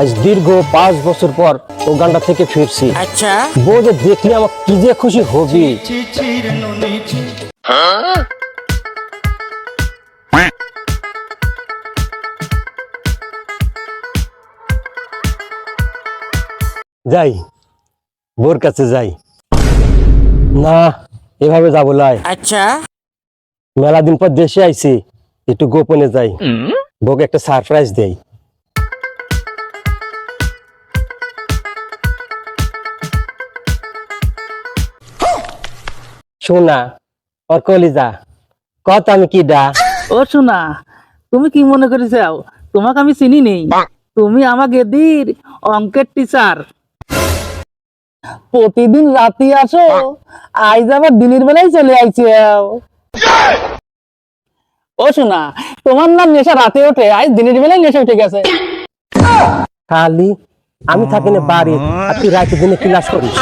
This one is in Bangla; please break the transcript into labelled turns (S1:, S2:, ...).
S1: আজ দীর্ঘ 5 বছর পর উগান্ডা থেকে ফিরছি।
S2: আচ্ছা
S1: বউ যে দেখলে আমার কি যে খুশি হবি। যাই বউর কাছে যাই না, এভাবে যাবো লাই।
S2: আচ্ছা
S1: মেলা দিন পর দেশে আইছি, একটু গোপনে যাই, বউকে একটা সারপ্রাইজ দেই। শোনা ওর কলিজা কত আমি কি ডা।
S3: ও শোনা, তুমি কি মনে করে চাও তোমাকে আমি চিনি নেই? তুমি আমার গেদির অঙ্কের টিচার। প্রতিদিন রাতে আসো, আজ আবার দিনের বেলায় চলে আইছি। ও শোনা, তোমার নাম নেশা রাতে ওঠে, আজ দিনের বেলায় নেশা উঠে গেছে।
S1: খালি আমি থাকি না বাড়ি, আর তুই রাতে দিনে ক্লাস করিস।